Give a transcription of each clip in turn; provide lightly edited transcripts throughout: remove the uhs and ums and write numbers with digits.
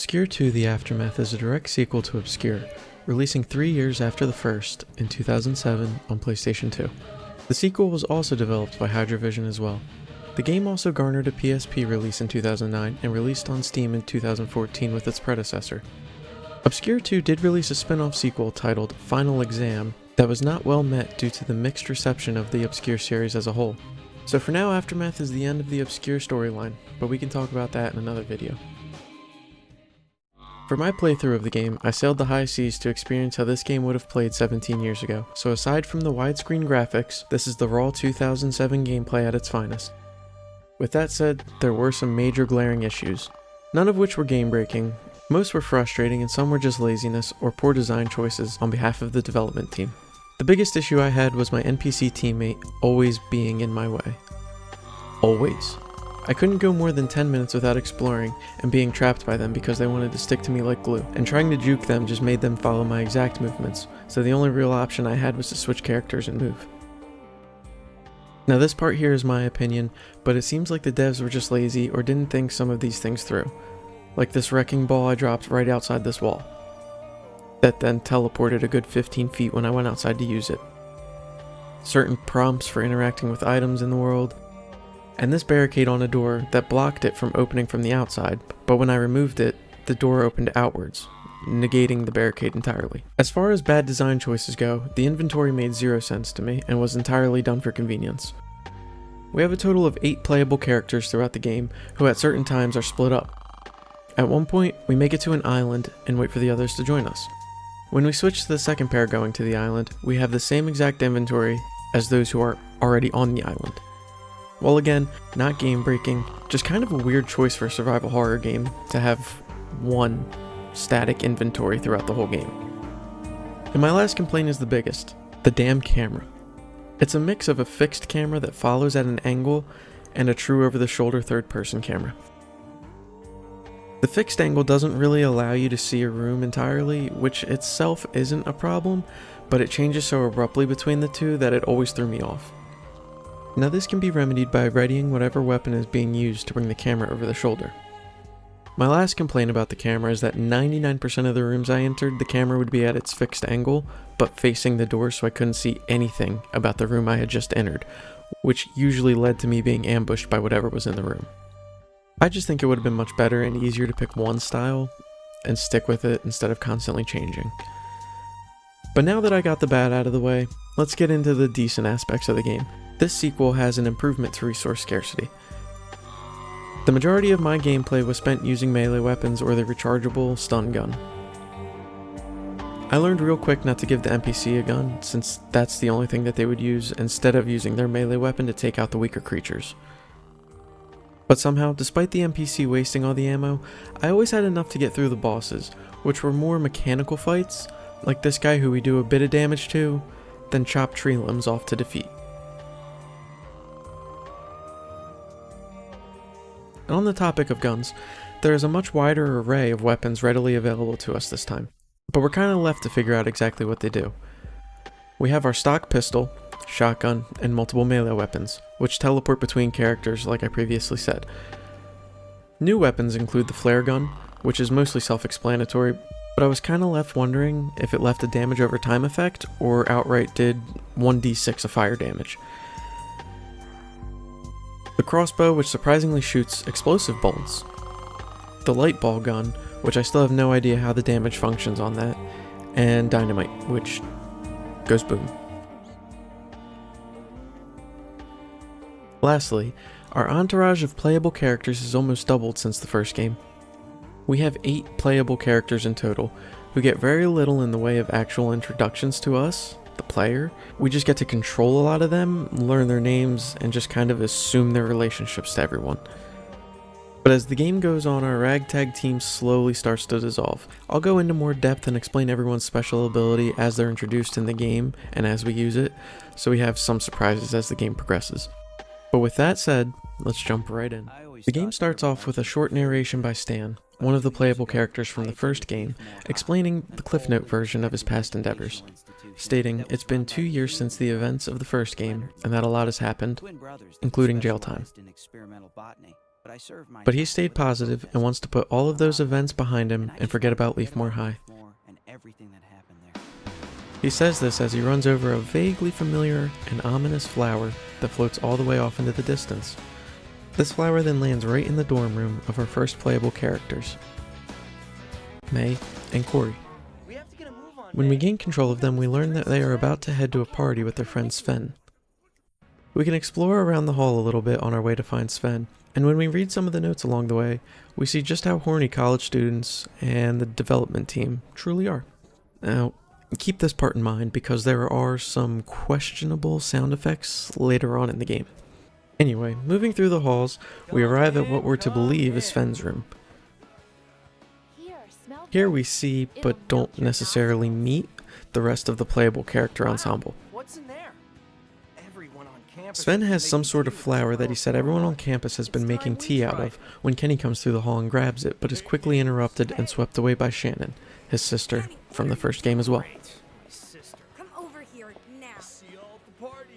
ObsCure 2: The Aftermath is a direct sequel to ObsCure, releasing 3 years after the first, in 2007, on PlayStation 2. The sequel was also developed by Hydrovision as well. The game also garnered a PSP release in 2009 and released on Steam in 2014 with its predecessor. ObsCure 2 did release a spin-off sequel titled Final Exam that was not well met due to the mixed reception of the ObsCure series as a whole. So for now, Aftermath is the end of the ObsCure storyline, but we can talk about that in another video. For my playthrough of the game, I sailed the high seas to experience how this game would have played 17 years ago, so aside from the widescreen graphics, this is the raw 2007 gameplay at its finest. With that said, there were some major glaring issues, none of which were game-breaking. Most were frustrating and some were just laziness or poor design choices on behalf of the development team. The biggest issue I had was my NPC teammate always being in my way. Always. I couldn't go more than 10 minutes without exploring and being trapped by them because they wanted to stick to me like glue, and trying to juke them just made them follow my exact movements, so the only real option I had was to switch characters and move. Now this part here is my opinion, but it seems like the devs were just lazy or didn't think some of these things through. Like this wrecking ball I dropped right outside this wall. That then teleported a good 15 feet when I went outside to use it. Certain prompts for interacting with items in the world. And this barricade on a door that blocked it from opening from the outside, but when I removed it, the door opened outwards, negating the barricade entirely. As far as bad design choices go, the inventory made 0 sense to me and was entirely done for convenience. We have a total of 8 playable characters throughout the game, who at certain times are split up. At one point, we make it to an island and wait for the others to join us. When we switch to the second pair going to the island, we have the same exact inventory as those who are already on the island. While again, not game breaking, just kind of a weird choice for a survival horror game to have one static inventory throughout the whole game. And my last complaint is the biggest, the damn camera. It's a mix of a fixed camera that follows at an angle and a true over-the-shoulder third-person camera. The fixed angle doesn't really allow you to see a room entirely, which itself isn't a problem, but it changes so abruptly between the two that it always threw me off. Now this can be remedied by readying whatever weapon is being used to bring the camera over the shoulder. My last complaint about the camera is that 99% of the rooms I entered, the camera would be at its fixed angle, but facing the door so I couldn't see anything about the room I had just entered, which usually led to me being ambushed by whatever was in the room. I just think it would have been much better and easier to pick one style and stick with it instead of constantly changing. But now that I got the bad out of the way, let's get into the decent aspects of the game. This sequel has an improvement to resource scarcity. The majority of my gameplay was spent using melee weapons or the rechargeable stun gun. I learned real quick not to give the NPC a gun, since that's the only thing that they would use instead of using their melee weapon to take out the weaker creatures. But somehow, despite the NPC wasting all the ammo, I always had enough to get through the bosses, which were more mechanical fights, like this guy who we do a bit of damage to, then chop tree limbs off to defeat. And on the topic of guns, there is a much wider array of weapons readily available to us this time, but we're kind of left to figure out exactly what they do. We have our stock pistol, shotgun, and multiple melee weapons, which teleport between characters like I previously said. New weapons include the flare gun, which is mostly self-explanatory, but I was kind of left wondering if it left a damage over time effect or outright did 1d6 of fire damage. The crossbow, which surprisingly shoots explosive bolts. The light ball gun, which I still have no idea how the damage functions on that. And dynamite, which goes boom. Lastly, our entourage of playable characters has almost doubled since the first game. We have 8 playable characters in total, who get very little in the way of actual introductions to us, the player. We just get to control a lot of them, learn their names, and just kind of assume their relationships to everyone. But as the game goes on, our ragtag team slowly starts to dissolve. I'll go into more depth and explain everyone's special ability as they're introduced in the game and as we use it, so we have some surprises as the game progresses. But with that said, let's jump right in. The game starts off with a short narration by Stan, one of the playable characters from the first game, explaining the Cliff Note version of his past endeavors, stating it's been 2 years since the events of the first game, and that a lot has happened, including jail time. But he stayed positive and wants to put all of those events behind him and forget about Leafmore High. He says this as he runs over a vaguely familiar and ominous flower that floats all the way off into the distance. This flower then lands right in the dorm room of our first playable characters, May and Corey. When we gain control of them, we learn that they are about to head to a party with their friend Sven. We can explore around the hall a little bit on our way to find Sven, and when we read some of the notes along the way, we see just how horny college students and the development team truly are. Now, keep this part in mind because there are some questionable sound effects later on in the game. Anyway, moving through the halls, we arrive at what we're to believe is Sven's room. Here we see, but don't necessarily meet, the rest of the playable character ensemble. Sven has some sort of flower that he said everyone on campus has been making tea out of when Kenny comes through the hall and grabs it, but is quickly interrupted and swept away by Shannon, his sister, from the first game as well.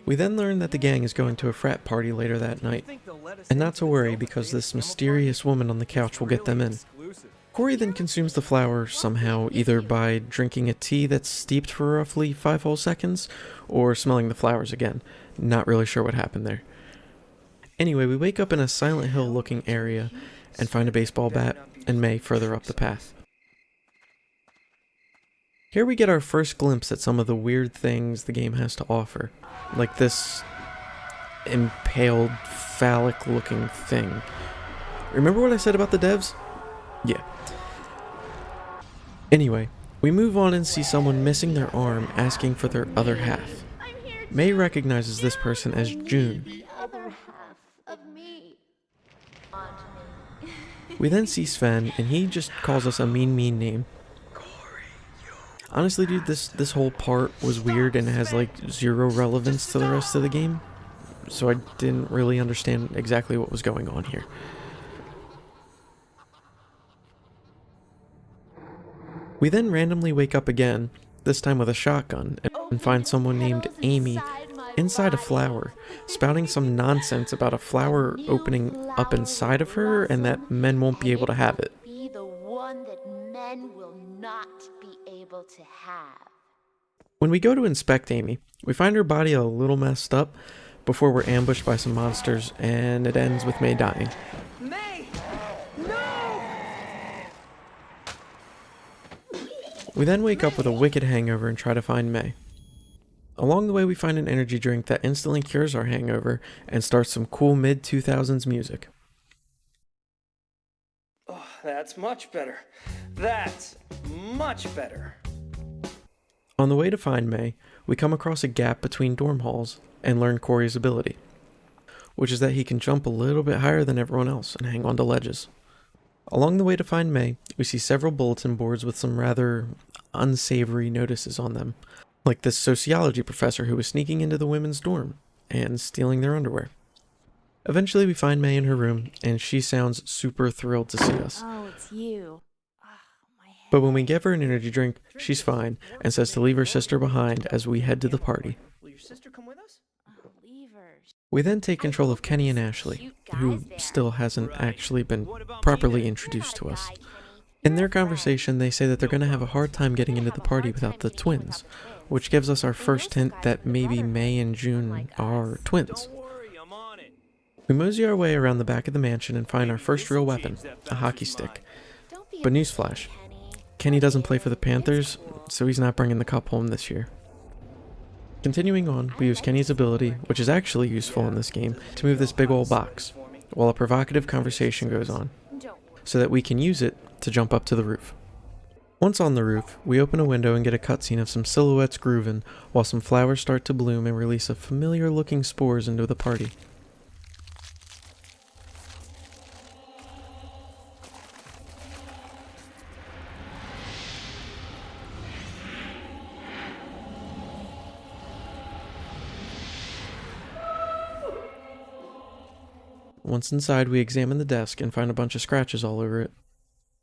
We then learn that the gang is going to a frat party later that night, and not to worry because this mysterious woman on the couch will get them in. Corey then consumes the flower somehow, either by drinking a tea that's steeped for roughly 5 whole seconds, or smelling the flowers again. Not really sure what happened there. Anyway, we wake up in a Silent Hill looking area and find a baseball bat and May further up the path. Here we get our first glimpse at some of the weird things the game has to offer, like this impaled phallic looking thing. Remember what I said about the devs? Yeah. Anyway, we move on and see someone missing their arm asking for their other half. May recognizes this person as June. We then see Sven and he just calls us a mean name. Honestly dude, this whole part was weird and has like zero relevance to the rest of the game, so I didn't really understand exactly what was going on here. We then randomly wake up again, this time with a shotgun, and find someone named Amy inside a flower, spouting some nonsense about a flower opening up inside of her and that men won't be able to have it. Be the one that men will not be able to have. When we go to inspect Amy, we find her body a little messed up before we're ambushed by some monsters, and it ends with May dying. May! No! We then wake up with a wicked hangover and try to find May. Along the way we find an energy drink that instantly cures our hangover and starts some cool mid-2000s music. Oh, that's much better. That's much better. On the way to find May, we come across a gap between dorm halls and learn Corey's ability, which is that he can jump a little bit higher than everyone else and hang onto ledges. Along the way to find May, we see several bulletin boards with some rather unsavory notices on them, like this sociology professor who was sneaking into the women's dorm and stealing their underwear. Eventually we find May in her room, and she sounds super thrilled to see us. Oh, it's you. My head. But when we give her an energy drink, she's fine and says to leave her sister behind as we head to the party. Will your sister come with us? Leave her. We then take control of Kenny and Ashley, who still hasn't actually been properly introduced to us. In their conversation, they say that they're going to have a hard time getting into the party without the twins, which gives us our first hint that maybe May and June are twins. We mosey our way around the back of the mansion and find our first real weapon, a hockey stick. But newsflash, Kenny doesn't play for the Panthers, so he's not bringing the cup home this year. Continuing on, we use Kenny's ability, which is actually useful in this game, to move this big old box, while a provocative conversation goes on, so that we can use it to jump up to the roof. Once on the roof, we open a window and get a cutscene of some silhouettes grooving, while some flowers start to bloom and release a familiar looking spores into the party. Once inside, we examine the desk and find a bunch of scratches all over it.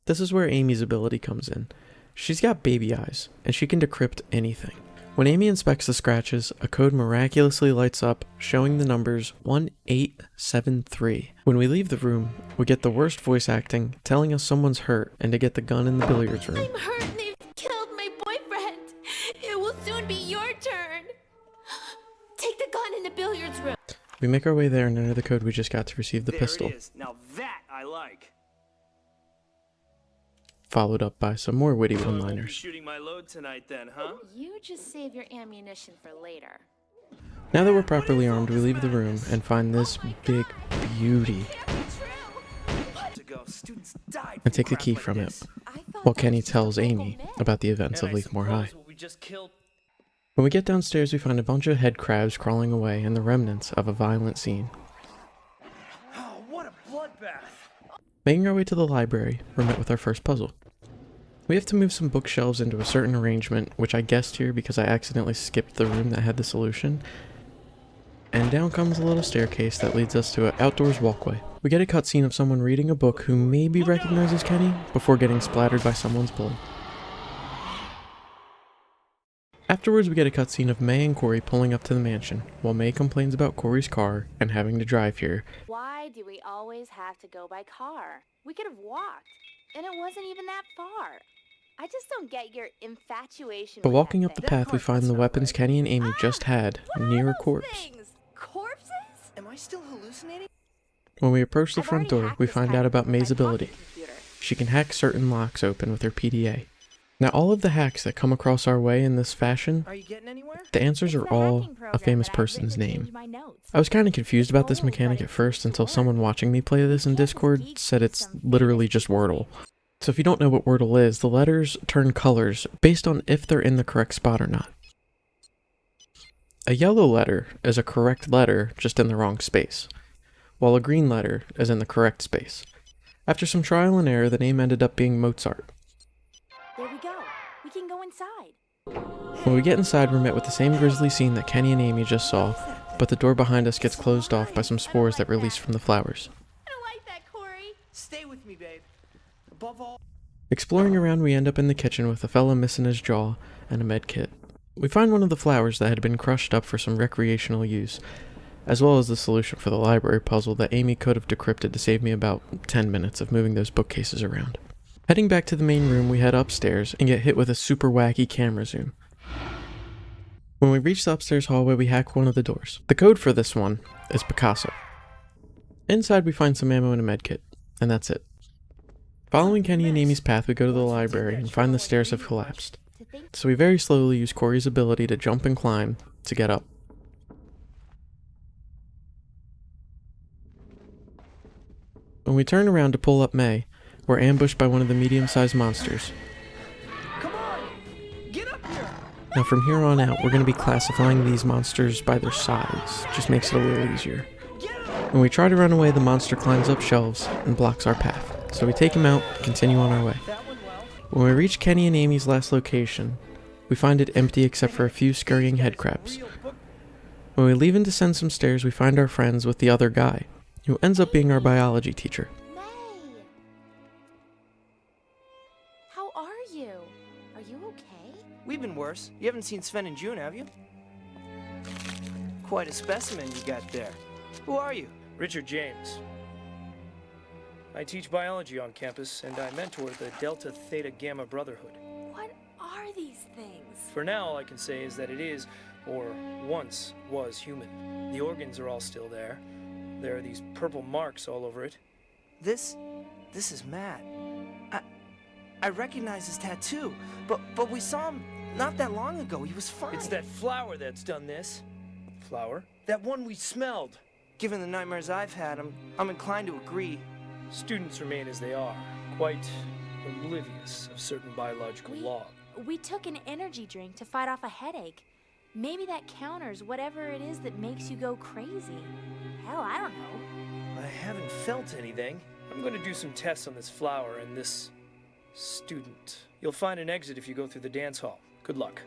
This is where Amy's ability comes in. She's got baby eyes, and she can decrypt anything. When Amy inspects the scratches, a code miraculously lights up, showing the numbers 1873. When we leave the room, we get the worst voice acting, telling us someone's hurt and to get the gun in the billiards room. I'm hurt and they've killed my boyfriend. It will soon be your turn. Take the gun in the billiards room. We make our way there and enter the code we just got to receive the There pistol, it is. Now that I like. followed up by some more witty So I won't be one-liners. shooting my load tonight then, huh? You just save your ammunition for later. Now that we're properly armed, we leave the room and find this big beauty To go. Students died and take the crap key like from it, this. while Kenny tells Amy about the events of And I Leafmore High. suppose what we just killed. When we get downstairs, we find a bunch of head crabs crawling away and the remnants of a violent scene. Oh, what a bloodbath! Making our way to the library, we're met with our first puzzle. We have to move some bookshelves into a certain arrangement, which I guessed here because I accidentally skipped the room that had the solution. And down comes a little staircase that leads us to an outdoors walkway. We get a cutscene of someone reading a book who maybe recognizes Kenny before getting splattered by someone's blood. Afterwards, we get a cutscene of May and Corey pulling up to the mansion, while May complains about Corey's car and having to drive here. Why do we always have to go by car? We could have walked, and it wasn't even that far. I just don't get your infatuation. But with walking that up the thing. path, we find the weapons Kenny and Amy just had What are near a those corpse. things? Corpses? Am I still hallucinating? When we approach the I've front already door, hacked we this find guy out about with my May's ability. pocket computer. She can hack certain locks open with her PDA. Now, all of the hacks that come across our way in this fashion, Are you getting anywhere? the answers It's are the all hacking a program famous that I've written person's to name. change my notes. I was kind of confused about this Oh, mechanic but at it first seems to until someone work. watching me play this in You can't just Discord teach said it's some literally famous just Wordle. people. So if you don't know what Wordle is, the letters turn colors based on if they're in the correct spot or not. A yellow letter is a correct letter, just in the wrong space, while a green letter is in the correct space. After some trial and error, the name ended up being Mozart. There we go. We can go inside. When we get inside, we're met with the same grisly scene that Kenny and Amy just saw, but the door behind us gets closed off by some spores that release from the flowers. I don't like that, Corey. Stay with me, babe. Above all. Exploring around, we end up in the kitchen with a fella missing his jaw and a med kit. We find one of the flowers that had been crushed up for some recreational use, as well as the solution for the library puzzle that Amy could have decrypted to save me about 10 minutes of moving those bookcases around. Heading back to the main room, we head upstairs and get hit with a super wacky camera zoom. When we reach the upstairs hallway, we hack one of the doors. The code for this one is Picasso. Inside, we find some ammo and a med kit, and that's it. Following Kenny and Amy's path, we go to the library and find the stairs have collapsed. So we very slowly use Corey's ability to jump and climb to get up. When we turn around to pull up May, we're ambushed by one of the medium-sized monsters. Come on! Get up here! Now from here on out, we're going to be classifying these monsters by their size. Just makes it a little easier. When we try to run away, the monster climbs up shelves and blocks our path. So we take him out and continue on our way. That went well. When we reach Kenny and Amy's last location, we find it empty except for a few scurrying head crabs. Real book. When we leave and descend some stairs, we find our friends with the other guy, who ends up being our biology teacher. May. How are you? Are you okay? We've been worse. You haven't seen Sven and June, have you? Quite a specimen you got there. Who are you? Richard James. I teach biology on campus, and I mentor the Delta Theta Gamma Brotherhood. What are these things? For now, all I can say is that it is, or once was, human. The organs are all still there. There are these purple marks all over it. This is Matt. I recognize his tattoo, but we saw him not that long ago. He was fine. It's that flower that's done this. Flower? That one we smelled. Given the nightmares I've had, I'm inclined to agree. Students remain as they are, quite oblivious of certain biological law. We took an energy drink to fight off a headache. Maybe that counters whatever it is that makes you go crazy. Hell, I don't know. I haven't felt anything. I'm going to do some tests on this flower and this student. You'll find an exit if you go through the dance hall. Good luck.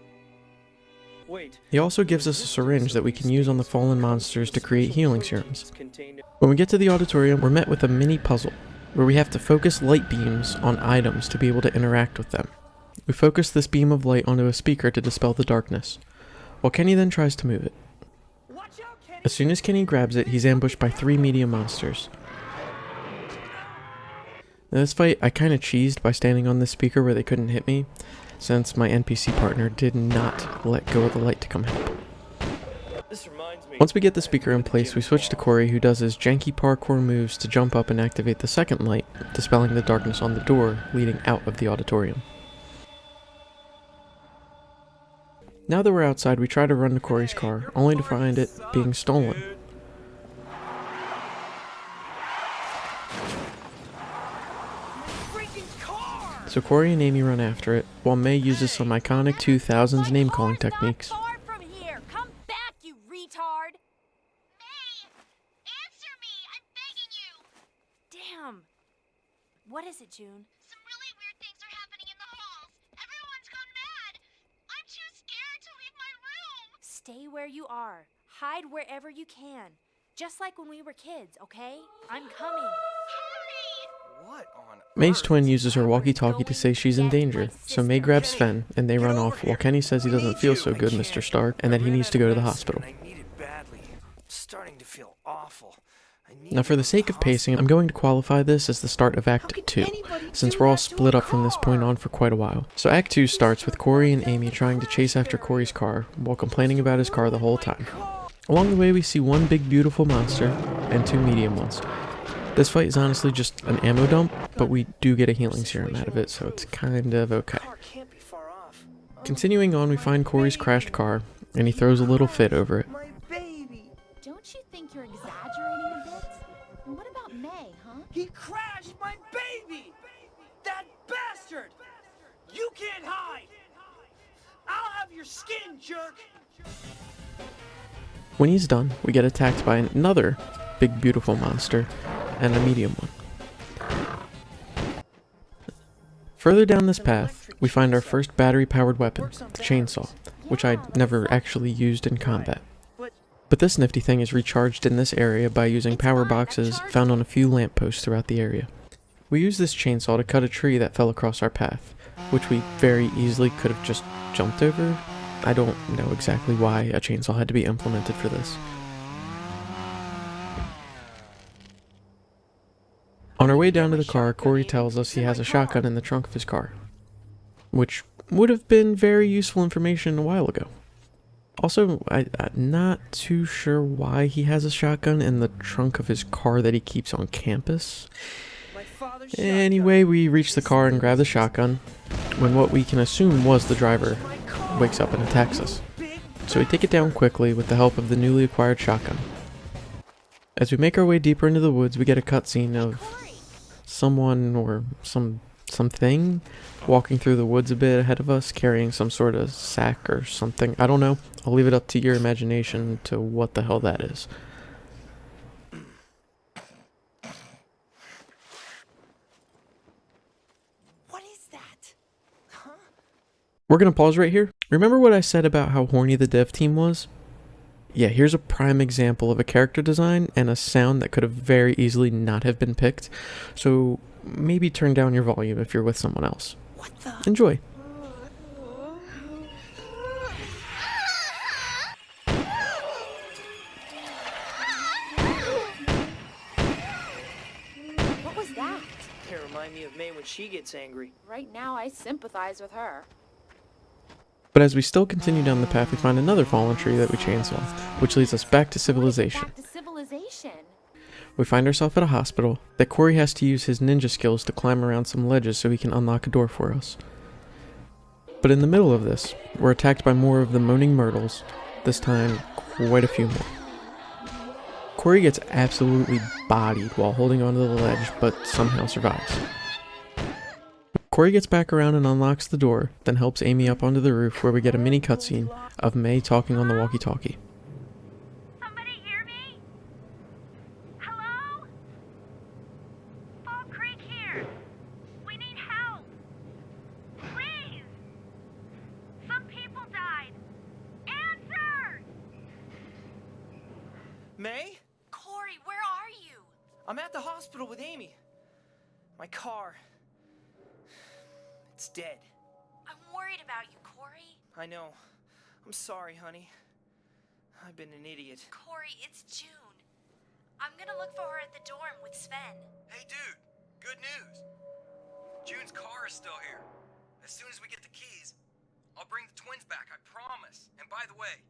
Wait. He also gives us a syringe that we can use on the fallen monsters to create healing serums. When we get to the auditorium, we're met with a mini puzzle, where we have to focus light beams on items to be able to interact with them. We focus this beam of light onto a speaker to dispel the darkness. while Kenny then tries to move it. As soon as Kenny grabs it, he's ambushed by 3 medium monsters. In this fight, I kinda cheesed by standing on this speaker where they couldn't hit me, since my NPC partner did not let go of the light to come help. Once we get the speaker in place, we switch to Corey, who does his janky parkour moves to jump up and activate the second light, dispelling the darkness on the door leading out of the auditorium. Now that we're outside, we try to run to Corey's car, only to find it being stolen. So Corey and Amy run after it, while May uses some iconic 2000s name-calling techniques. From here. Come back, you retard. May! Answer me! I'm begging you! Damn. What is it, June? Some really weird things are happening in the halls. Everyone's gone mad. I'm too scared to leave my room. Stay where you are. Hide wherever you can. Just like when we were kids, okay? I'm coming. Hurry! What on May's earth? twin uses her walkie-talkie to say she's in danger, so May grabs Sven, and they run off while Kenny says he doesn't feel so good, Mr. Stark, and that he needs to go to the hospital. I need it badly. I'm starting to feel awful. Now for the sake of pacing, I'm going to qualify this as the start of Act 2, since we're all split up from this point on for quite a while. So Act 2 starts with Corey and Amy trying to chase after Corey's car, while complaining about his car the whole time. Along the way we see 1 big beautiful monster, and 2 medium ones. This fight is honestly just an ammo dump, but we do get a healing serum out of it, so it's kind of okay. Car can't be far off. Continuing on, we find Corey's crashed car, and he throws a little fit over it. My baby! Don't you think you're exaggerating a bit? And what about May, huh? He crashed my baby! That bastard! You can't hide! I'll have your skin, jerk! When he's done, we get attacked by another big beautiful monster, and a medium one. Further down this path, we find our first battery-powered weapon, the chainsaw, which I never actually used in combat. But this nifty thing is recharged in this area by using power boxes found on a few lampposts throughout the area. We use this chainsaw to cut a tree that fell across our path, which we very easily could have just jumped over. I don't know exactly why a chainsaw had to be implemented for this. On our way down to the car, Corey tells us he has a shotgun in the trunk of his car, which would have been very useful information a while ago. Also, I'm not too sure why he has a shotgun in the trunk of his car that he keeps on campus. Anyway, we reach the car and grab the shotgun, when what we can assume was the driver wakes up and attacks us. So we take it down quickly with the help of the newly acquired shotgun. As we make our way deeper into the woods, we get a cutscene of someone or something walking through the woods a bit ahead of us, carrying some sort of sack or something. I don't know. I'll leave it up to your imagination to what the hell that is. What is that? Huh? We're gonna pause right here. Remember what I said about how horny the dev team was? Yeah, here's a prime example of a character design and a sound that could have very easily not have been picked. So maybe turn down your volume if you're with someone else. What the? Enjoy. What was that? They remind me of May when she gets angry. Right now, I sympathize with her. But as we still continue down the path, we find another fallen tree that we chainsaw, which leads us back to civilization. Back to civilization. We find ourselves at a hospital that Corey has to use his ninja skills to climb around some ledges so he can unlock a door for us. But in the middle of this, we're attacked by more of the moaning myrtles, this time quite a few more. Corey gets absolutely bodied while holding onto the ledge, but somehow survives. Corey gets back around and unlocks the door, then helps Amy up onto the roof where we get a mini cutscene of May talking on the walkie-talkie. Somebody hear me? Hello? Fall Creek here. We need help. Please. Some people died. Answer! May? Corey, where are you? I'm at the hospital with Amy. My car. It's dead. I'm worried about you, Corey. I know. I'm sorry, honey. I've been an idiot. Corey, it's June. I'm gonna look for her at the dorm with Sven. Hey dude, good news. June's car is still here. As soon as we get the keys, I'll bring the twins back, I promise. And by the way,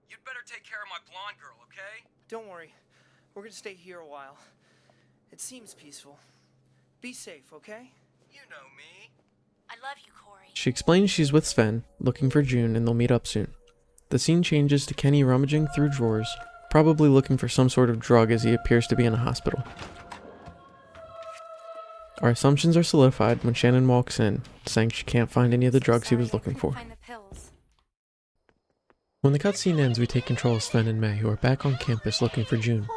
you'd better take care of my blonde girl, okay? Don't worry. We're gonna stay here a while. It seems peaceful. Be safe, okay? You know me. I love you, Corey. She explains she's with Sven, looking for June, and they'll meet up soon. The scene changes to Kenny rummaging through drawers, probably looking for some sort of drug as he appears to be in a hospital. Our assumptions are solidified when Shannon walks in, saying she can't find any of the drugs he was looking for. Find the pills. When the cutscene ends, we take control of Sven and May, who are back on campus looking for June.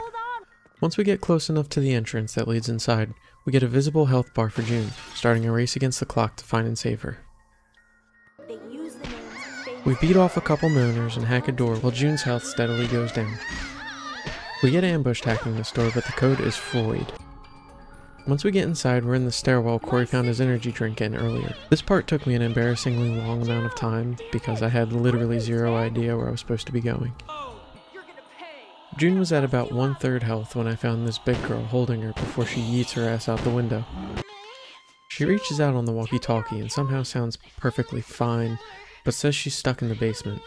Once we get close enough to the entrance that leads inside, we get a visible health bar for June, starting a race against the clock to find and save her. They use the names. We beat off a couple moaners and hack a door while June's health steadily goes down. We get ambushed hacking this door, but the code is Freud. Once we get inside, we're in the stairwell Corey found his energy drink in earlier. This part took me an embarrassingly long amount of time because I had literally zero idea where I was supposed to be going. June was at about 1/3 health when I found this big girl holding her before she yeets her ass out the window. She reaches out on the walkie-talkie and somehow sounds perfectly fine, but says she's stuck in the basement.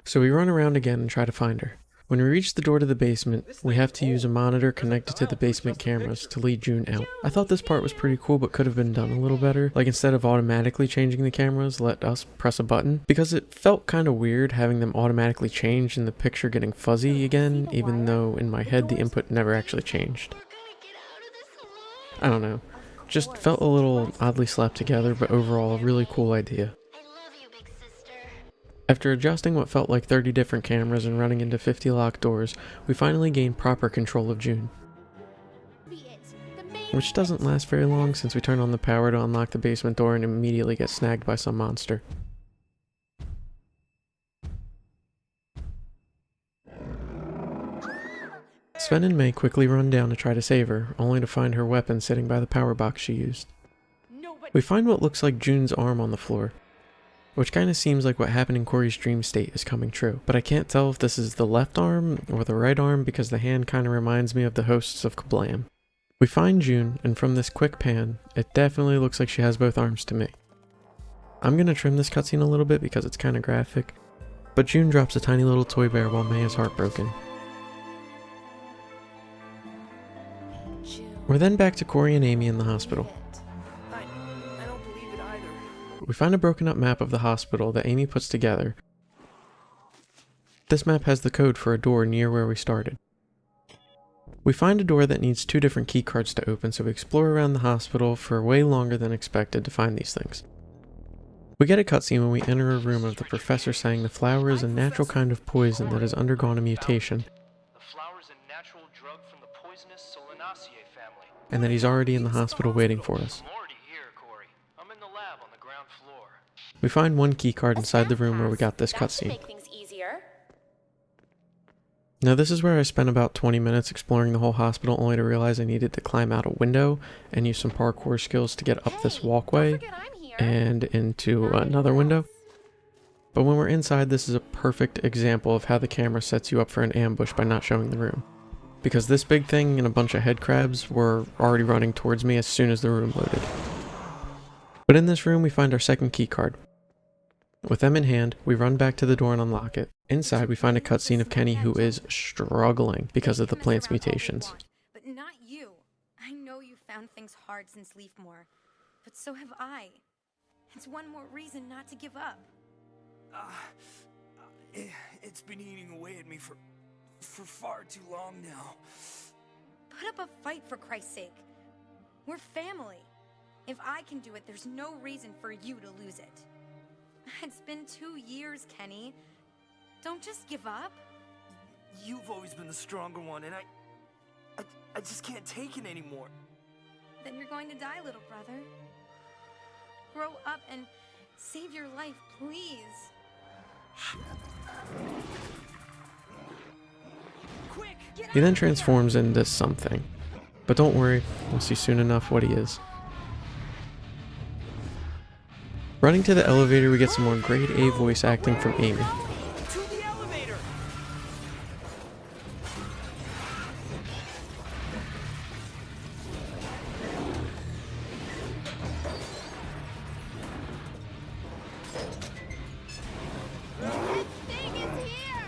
So we run around again and try to find her. When we reach the door to the basement, we have to use a monitor connected to the basement cameras to lead June out. I thought this part was pretty cool but could have been done a little better, like instead of automatically changing the cameras, let us press a button, because it felt kind of weird having them automatically change and the picture getting fuzzy again, even though in my head the input never actually changed. I don't know, just felt a little oddly slapped together, but overall a really cool idea. After adjusting what felt like 30 different cameras and running into 50 locked doors, we finally gained proper control of June. Which doesn't last very long since we turn on the power to unlock the basement door and immediately get snagged by some monster. Sven and May quickly run down to try to save her, only to find her weapon sitting by the power box she used. We find what looks like June's arm on the floor, which kinda seems like what happened in Corey's dream state is coming true, but I can't tell if this is the left arm or the right arm because the hand kinda reminds me of the hosts of Kablam. We find June, and from this quick pan, it definitely looks like she has both arms to me. I'm gonna trim this cutscene a little bit because it's kinda graphic, but June drops a tiny little toy bear while May is heartbroken. We're then back to Corey and Amy in the hospital. I don't believe it either. We find a broken up map of the hospital that Amy puts together. This map has the code for a door near where we started. We find a door that needs 2 different key cards to open, so we explore around the hospital for way longer than expected to find these things. We get a cutscene when we enter a room of the professor saying the flower is a natural kind of poison that has undergone a mutation, The flower is a natural drug from the poisonous Solanaceae family. and that he's already in the hospital waiting for us. I'm already here, Corey. I'm in the lab on the ground floor. We find one key card inside the room where we got this That should cutscene. make things easier. Now this is where I spent about 20 minutes exploring the whole hospital only to realize I needed to climb out a window and use some parkour skills to get up this walkway Don't forget I'm here. and into another window. But when we're inside, this is a perfect example of how the camera sets you up for an ambush by not showing the room. Because this big thing and a bunch of head crabs were already running towards me as soon as the room loaded. But in this room we find our second key card. With them in hand, we run back to the door and unlock it. Inside we find a cutscene of Kenny who is struggling because of the plant's mutations. But not you. I know you found things hard since Leafmore, but so have I. It's one more reason not to give up. It's been eating away at me for far too long now. Put up a fight for Christ's sake. We're family. If I can do it, there's no reason for you to lose it. It's been 2 years, Kenny. Don't just give up. You've always been the stronger one, and I just can't take it anymore. Then you're going to die, little brother. Grow up and save your life, please. Quick! Get He then transforms into something. But don't worry, we'll see soon enough what he is. Running to the elevator, we get some more grade A voice acting from Amy. To the elevator! Thing is here!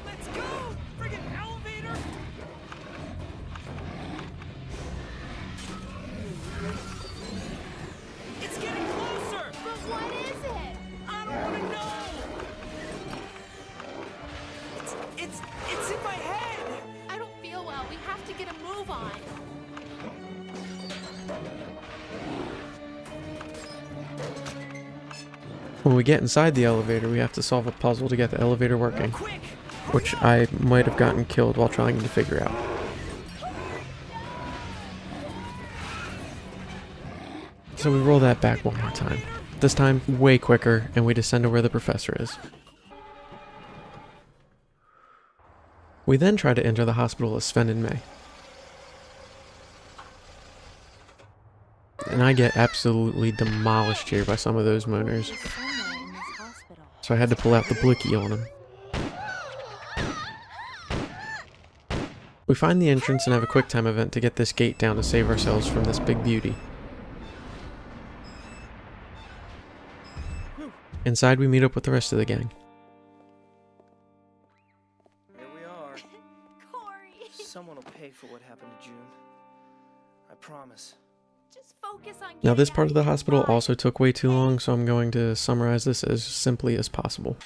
Let's go! Friggin' elevator! It's getting closer! But what is it? I don't wanna know! It's in my head! I don't feel well. We have to get a move on. When we get inside the elevator, we have to solve a puzzle to get the elevator working, Quick! which I might have gotten killed while trying to figure out. So we roll that back one more time. This time, way quicker, and we descend to where the professor is. We then try to enter the hospital as Sven and May. And I get absolutely demolished here by some of those moaners, There's someone in this hospital. so I had to pull out the blicky on him. We find the entrance and have a quick time event to get this gate down to save ourselves from this big beauty. Inside, we meet up with the rest of the gang. Here we are. Corey, Someone will pay for what happened to June. I promise. just focus on Now, this getting part of the everything hospital fine. also took way too long, so I'm going to summarize this as simply as possible.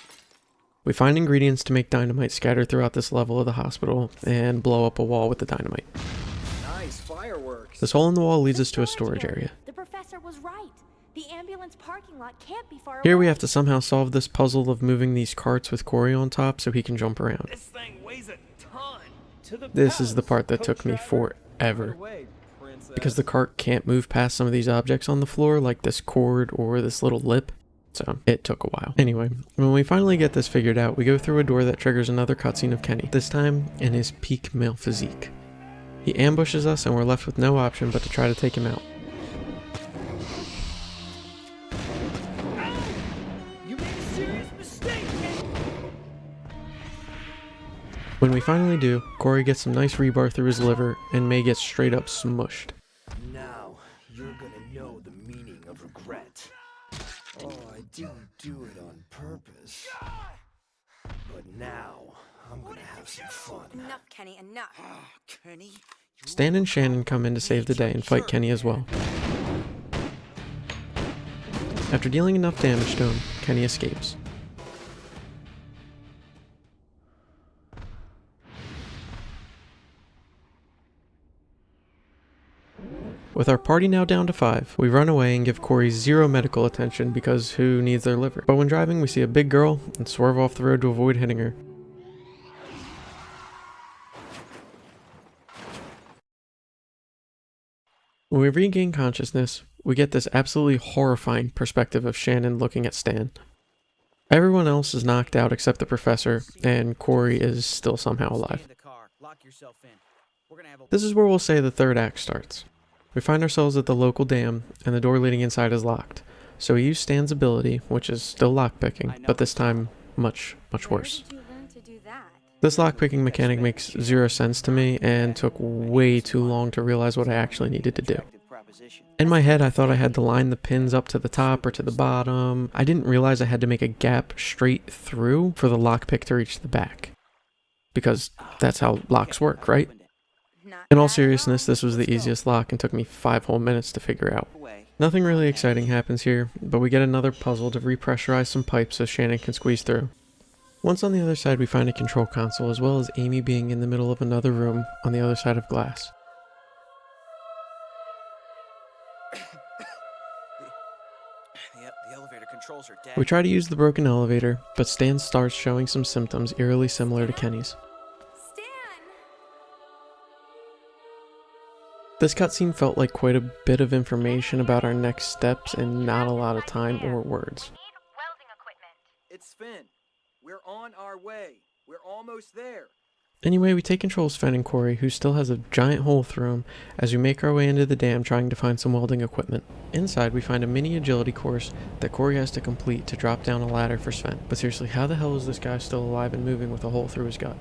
We find ingredients to make dynamite scattered throughout this level of the hospital and blow up a wall with the dynamite. Nice fireworks. This hole in the wall leads The us to a storage area. The professor was right. The ambulance parking lot can't be far Here away. we have to somehow solve this puzzle of moving these carts with Corey on top so he can jump around. This thing weighs a ton. To the This is the part that took me forever, because the cart can't move past some of these objects on the floor, like this cord or this little lip, so it took a while. Anyway, when we finally get this figured out, we go through a door that triggers another cutscene of Kenny, this time in his peak male physique. He ambushes us and we're left with no option but to try to take him out. You made a serious mistake! When we finally do, Corey gets some nice rebar through his liver and May gets straight up smushed. Now, you're gonna know the meaning of regret. Oh, I didn't do it on purpose. But now, I'm gonna have some fun. Enough, Kenny, enough. Kenny? Stan and Shannon come in to save the day and fight Kenny as well. After dealing enough damage to him, Kenny escapes. With our party now down to 5, we run away and give Corey 0 medical attention because who needs their liver? But when driving, we see a big girl and swerve off the road to avoid hitting her. When we regain consciousness, we get this absolutely horrifying perspective of Shannon looking at Stan. Everyone else is knocked out except the professor, and Corey is still somehow alive. This is where we'll say the third act starts. We find ourselves at the local dam, and the door leading inside is locked. So we use Stan's ability, which is still lockpicking, but this time much worse. Where did you learn to do that? This lockpicking mechanic makes 0 sense to me, and took way too long to realize what I actually needed to do. In my head, I thought I had to line the pins up to the top or to the bottom. I didn't realize I had to make a gap straight through for the lockpick to reach the back. Because that's how locks work, right? Not In all bad at seriousness, this was the easiest lock and took me 5 whole minutes to figure out. Nothing really exciting happens here, but we get another puzzle to repressurize some pipes so Shannon can squeeze through. Once on the other side, we find a control console, as well as Amy being in the middle of another room on the other side of glass. Yep, the elevator controls are dead. We try to use the broken elevator, but Stan starts showing some symptoms eerily similar to Kenny's. Stan! This cutscene felt like quite a bit of information about our next steps and not a lot of time or words. Need welding equipment. It's Finn. We're on our way. We're almost there. Anyway, we take control of Sven and Corey, who still has a giant hole through him, as we make our way into the dam trying to find some welding equipment. Inside, we find a mini agility course that Corey has to complete to drop down a ladder for Sven. But seriously, how the hell is this guy still alive and moving with a hole through his gut?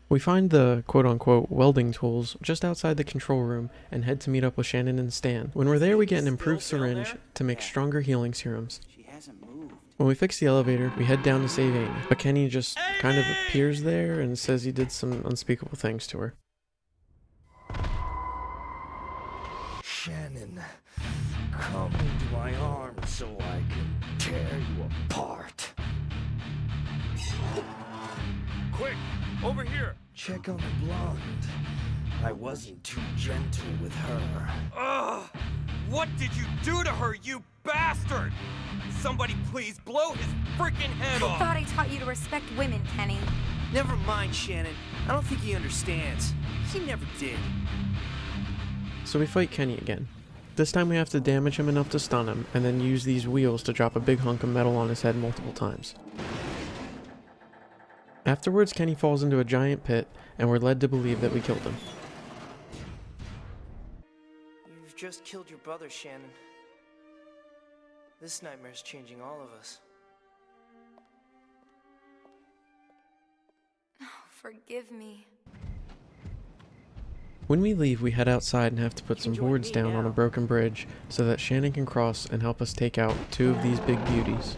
We find the quote-unquote welding tools just outside the control room and head to meet up with Shannon and Stan. When we're there, we get an improved syringe to make stronger healing serums. When we fix the elevator, we head down to save Amy, but Kenny just kind of appears there and says he did some unspeakable things to her. Shannon, come into my arms so I can tear you apart. Quick, over here! Check on the blonde. I wasn't too gentle with her. Ugh! What did you do to her, you bastard? Somebody please blow his freaking head I off! thought I taught you to respect women, Kenny. Never mind, Shannon. I don't think he understands. He never did. So we fight Kenny again. This time we have to damage him enough to stun him, and then use these wheels to drop a big hunk of metal on his head multiple times. Afterwards, Kenny falls into a giant pit, and we're led to believe that we killed him. You've just killed your brother, Shannon. This nightmare's changing all of us. Oh, forgive me. When we leave, we head outside and have to put some boards down on a broken bridge so that Shannon can cross and help us take out two of these big beauties.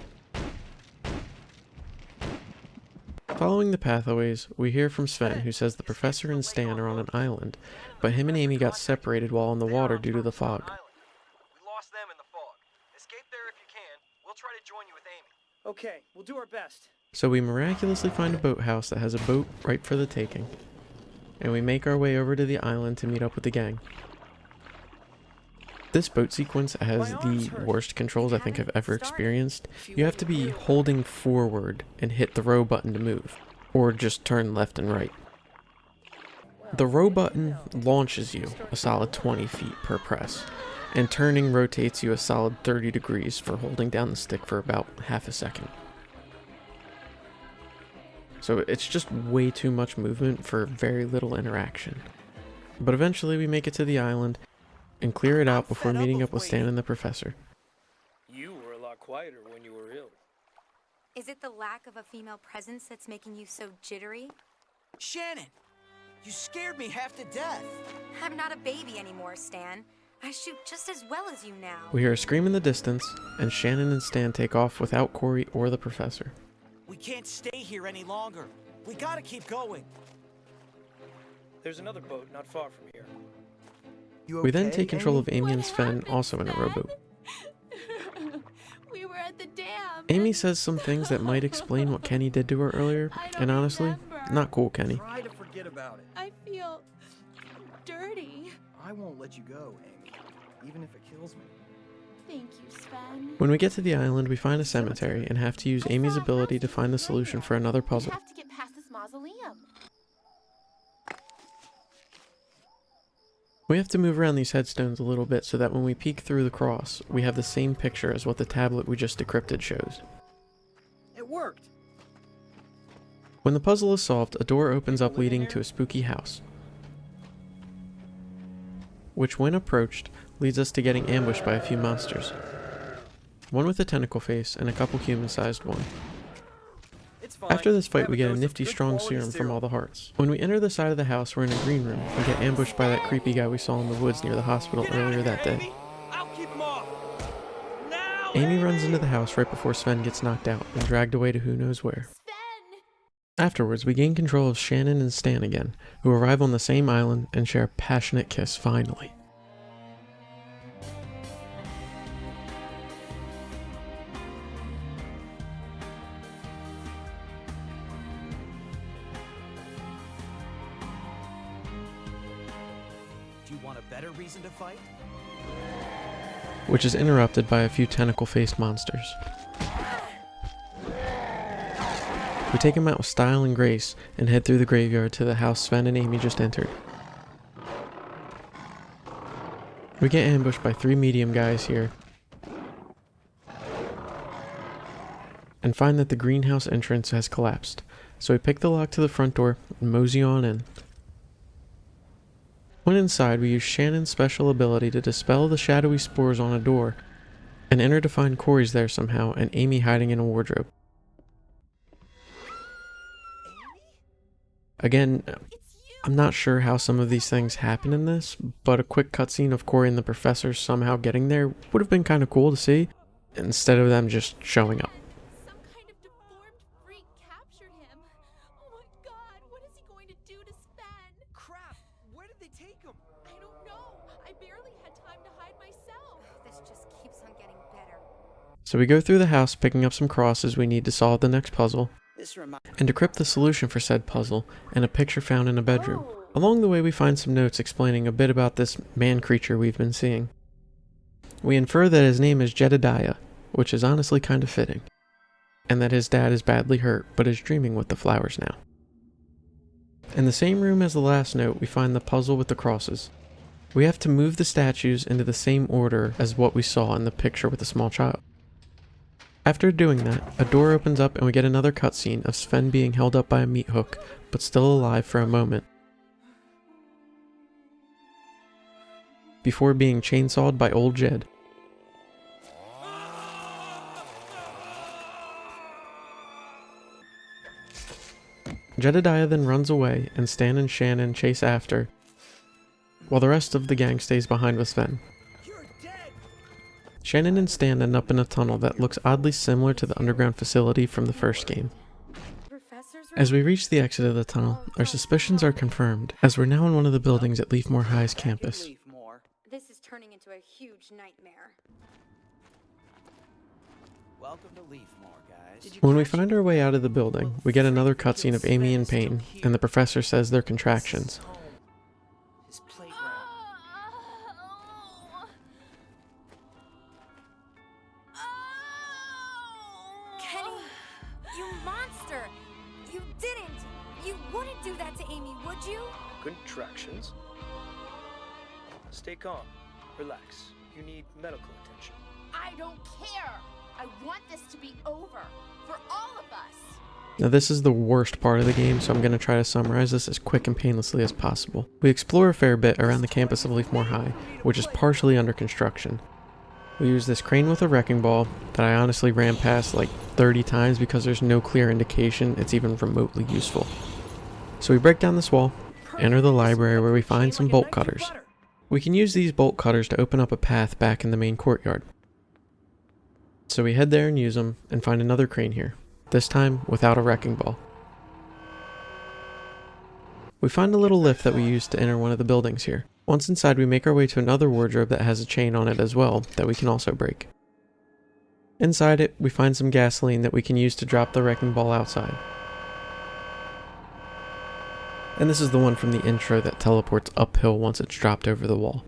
Following the pathways, we hear from Sven, who says the professor and Stan are on an island, but him and Amy got separated while in the water due to the fog. We lost them in the fog. Escape there if you can. We'll try to join you with Amy. Okay, we'll do our best. So we miraculously find a boathouse that has a boat right for the taking, and we make our way over to the island to meet up with the gang. This boat sequence has the worst controls I think I've ever experienced. You have to be holding forward and hit the row button to move, or just turn left and right. The row button launches you a solid 20 feet per press, and turning rotates you a solid 30 degrees for holding down the stick for about half a second. So it's just way too much movement for very little interaction. But eventually we make it to the island and clear it out before meeting up with Stan and the professor. You were a lot quieter when you were ill. Is it the lack of a female presence that's making you so jittery? Shannon, you scared me half to death. I'm not a baby anymore, Stan. I shoot just as well as you now. We hear a scream in the distance, and Shannon and Stan take off without Corey or the professor. We can't stay here any longer. We gotta keep going. There's another boat not far from here. We then take control of Amy and Sven, also in a rowboat. We were at the dam. Amy says some things that might explain what Kenny did to her earlier, and honestly, not cool, Kenny. Try to forget about it. I feel dirty. I won't let you go, Amy, even if it kills me. Thank you, Sven. When we get to the island, we find a cemetery and have to use Amy's ability to find the solution for another puzzle. We have to get past this mausoleum. We have to move around these headstones a little bit so that when we peek through the cross, we have the same picture as what the tablet we just decrypted shows. It worked. When the puzzle is solved, a door opens up leading to a spooky house, which when approached, leads us to getting ambushed by a few monsters. One with a tentacle face and a couple human-sized ones. After this fight, we get a nifty strong serum from all the hearts. When we enter the side of the house, we're in a green room and get ambushed by that creepy guy we saw in the woods near the hospital earlier that day. I'll keep him off. Now, Amy runs into the house right before Sven gets knocked out and dragged away to who knows where. Sven! Afterwards, we gain control of Shannon and Stan again, who arrive on the same island and share a passionate kiss finally. Do you want a better reason to fight? Which is interrupted by a few tentacle-faced monsters. We take him out with style and grace and head through the graveyard to the house Sven and Amy just entered. We get ambushed by 3 medium guys here, and find that the greenhouse entrance has collapsed. So we pick the lock to the front door and mosey on in. When inside, we use Shannon's special ability to dispel the shadowy spores on a door and enter to find Corey's there somehow and Amy hiding in a wardrobe. Again, I'm not sure how some of these things happen in this, but a quick cutscene of Corey and the professor somehow getting there would have been kind of cool to see, instead of them just showing up. Some kind of deformed freak captured him. Oh my god, what is he going to do to Sven? Crap! Where did they take him? I don't know. I barely had time to hide myself. This just keeps on getting better. So we go through the house picking up some crosses we need to solve the next puzzle, This reminds and decrypt the solution for said puzzle, and a picture found in a bedroom. Along the way we find some notes explaining a bit about this man creature we've been seeing. We infer that his name is Jedediah, which is honestly kind of fitting, and that his dad is badly hurt but is dreaming with the flowers now. In the same room as the last note, we find the puzzle with the crosses. We have to move the statues into the same order as what we saw in the picture with the small child. After doing that, a door opens up and we get another cutscene of Sven being held up by a meat hook, but still alive for a moment, before being chainsawed by old Jed. Jedediah then runs away and Stan and Shannon chase after, while the rest of the gang stays behind with Sven. Shannon and Stan end up in a tunnel that looks oddly similar to the underground facility from the first game. As we reach the exit of the tunnel, our suspicions are confirmed, as we're now in one of the buildings at Leafmore High's campus. This is turning into a huge nightmare. Welcome to Leafmore, guys. When we find our way out of the building, we get another cutscene of Amy in pain, and the professor says they're contractions. His playground. Kenny, you monster! You didn't! You wouldn't do that to Amy, would you? Contractions. Stay calm. Relax. You need medical attention. I don't care. I want this to be over. For all of us. Now this is the worst part of the game, so I'm going to try to summarize this as quick and painlessly as possible. We explore a fair bit around the campus of Leafmore High, which is partially under construction. We use this crane with a wrecking ball that I honestly ran past like 30 times because there's no clear indication it's even remotely useful. So we break down this wall, enter the library where we find some bolt cutters. We can use these bolt cutters to open up a path back in the main courtyard. So we head there and use them, and find another crane here, this time without a wrecking ball. We find a little lift that we use to enter one of the buildings here. Once inside, we make our way to another wardrobe that has a chain on it as well that we can also break. Inside it, we find some gasoline that we can use to drop the wrecking ball outside. And this is the one from the intro that teleports uphill once it's dropped over the wall.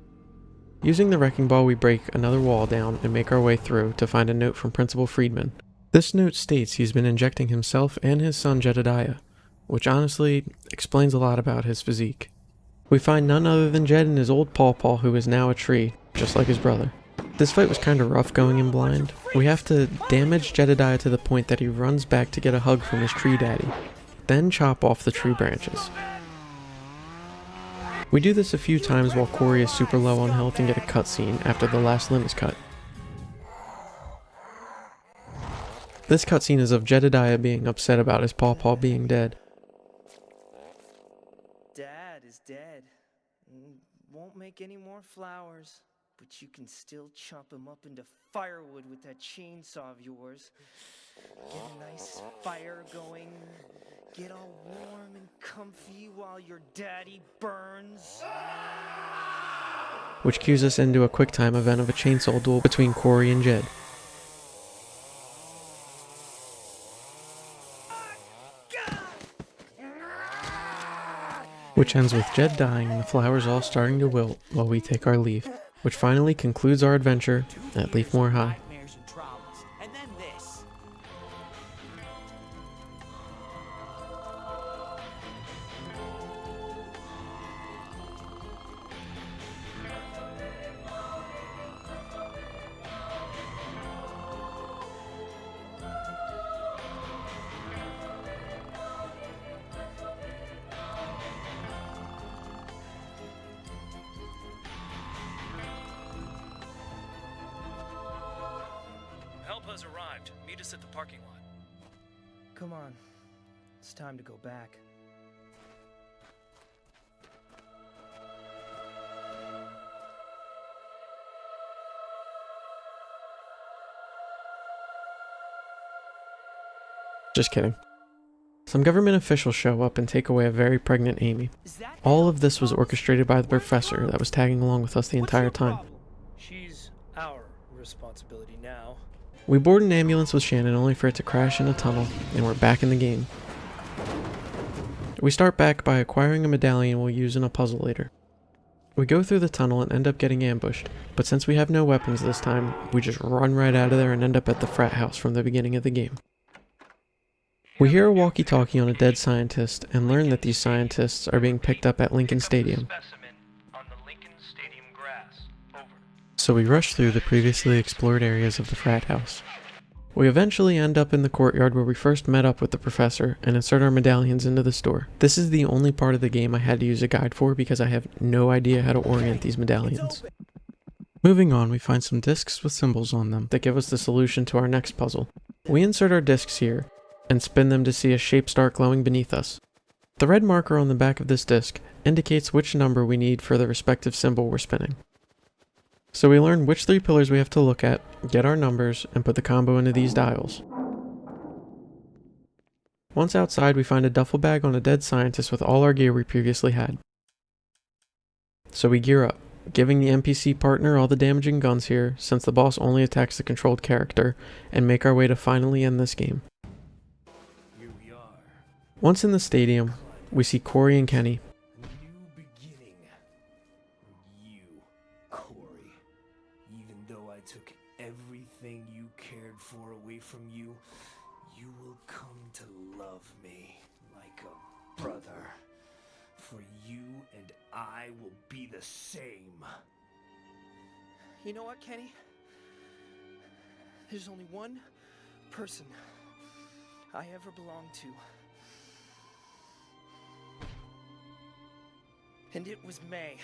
Using the wrecking ball, we break another wall down and make our way through to find a note from Principal Friedman. This note states he's been injecting himself and his son Jedediah, which honestly explains a lot about his physique. We find none other than Jed and his old pawpaw, who is now a tree, just like his brother. This fight was kinda rough going in blind. We have to damage Jedediah to the point that he runs back to get a hug from his tree daddy, then chop off the tree branches. We do this a few times while Corey is super low on health and get a cutscene after the last limb is cut. This cutscene is of Jedediah being upset about his pawpaw being dead. Dad is dead. Won't make any more flowers, but you can still chop him up into firewood with that chainsaw of yours. Get a nice fire going. Get all warm and comfy while your daddy burns. Which cues us into a quick time event of a chainsaw duel between Corey and Jed. Which ends with Jed dying and the flowers all starting to wilt while we take our leave, which finally concludes our adventure at Leafmore High. nightmares and traumas. And then this. Bob has arrived. Meet us at the parking lot. Come on. It's time to go back. Just kidding. Some government officials show up and take away a very pregnant Amy. All of this was orchestrated by the professor that was tagging along with us the entire time. She's our responsibility now. We board an ambulance with Shannon only for it to crash in a tunnel, and we're back in the game. We start back by acquiring a medallion we'll use in a puzzle later. We go through the tunnel and end up getting ambushed, but since we have no weapons this time, we just run right out of there and end up at the frat house from the beginning of the game. We hear a walkie-talkie on a dead scientist and learn that these scientists are being picked up at Lincoln Stadium. So we rush through the previously explored areas of the frat house. We eventually end up in the courtyard where we first met up with the professor and insert our medallions into the store. This is the only part of the game I had to use a guide for because I have no idea how to orient these medallions. Moving on, we find some discs with symbols on them that give us the solution to our next puzzle. We insert our discs here and spin them to see a shape start glowing beneath us. The red marker on the back of this disc indicates which number we need for the respective symbol we're spinning. So we learn which 3 pillars we have to look at, get our numbers, and put the combo into these dials. Once outside, we find a duffel bag on a dead scientist with all our gear we previously had. So we gear up, giving the NPC partner all the damaging guns here, since the boss only attacks the controlled character, and make our way to finally end this game. Once in the stadium, we see Corey and Kenny. A new beginning. You, Corey. Even though I took everything you cared for away from you, you will come to love me like a brother. For you and I will be the same. You know what, Kenny? There's only one person I ever belonged to. And it was May.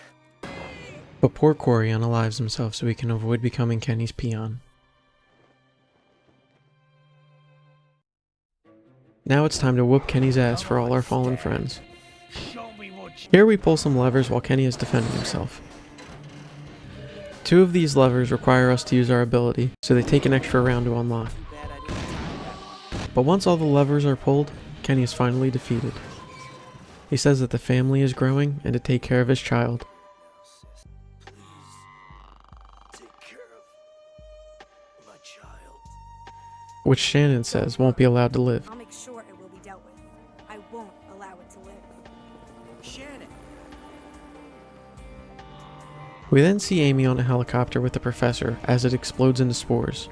But poor Corey unalives himself so he can avoid becoming Kenny's peon. Now it's time to whoop Kenny's ass for all our fallen friends. Here we pull some levers while Kenny is defending himself. 2 of these levers require us to use our ability, so they take an extra round to unlock. But once all the levers are pulled, Kenny is finally defeated. He says that the family is growing and to take care of his child. Please take care of my child. Which Shannon says won't be allowed to live. I'll make sure it will be dealt with. I won't allow it to live. Shannon! We then see Amy on a helicopter with the professor as it explodes into spores.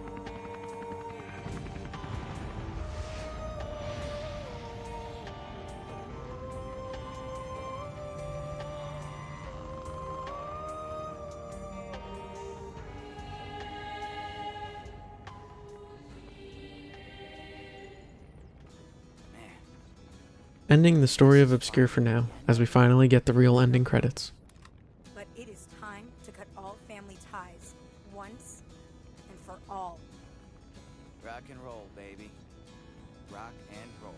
Ending the story of ObsCure for now, as we finally get the real ending credits. But it is time to cut all family ties, once and for all. Rock and roll, baby. Rock and roll.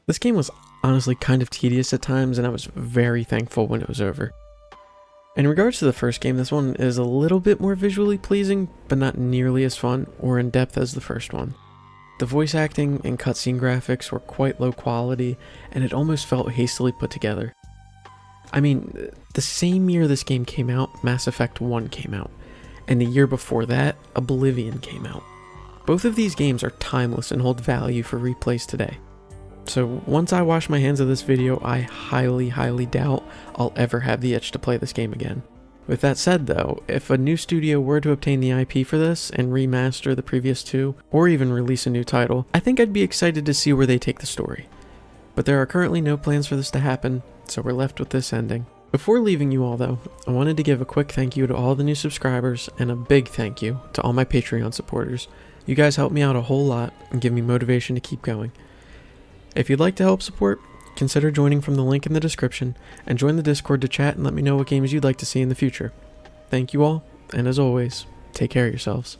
This game was honestly kind of tedious at times, and I was very thankful when it was over. In regards to the first game, this one is a little bit more visually pleasing, but not nearly as fun or in depth as the first one. The voice acting and cutscene graphics were quite low quality, and it almost felt hastily put together. I mean, the same year this game came out, Mass Effect 1 came out, and the year before that, Oblivion came out. Both of these games are timeless and hold value for replays today. So once I wash my hands of this video, I highly doubt I'll ever have the itch to play this game again. With that said though, if a new studio were to obtain the IP for this and remaster the previous 2, or even release a new title, I think I'd be excited to see where they take the story. But there are currently no plans for this to happen, so we're left with this ending. Before leaving you all though, I wanted to give a quick thank you to all the new subscribers and a big thank you to all my Patreon supporters. You guys help me out a whole lot and give me motivation to keep going. If you'd like to help support, consider joining from the link in the description, and join the Discord to chat and let me know what games you'd like to see in the future. Thank you all, and as always, take care of yourselves.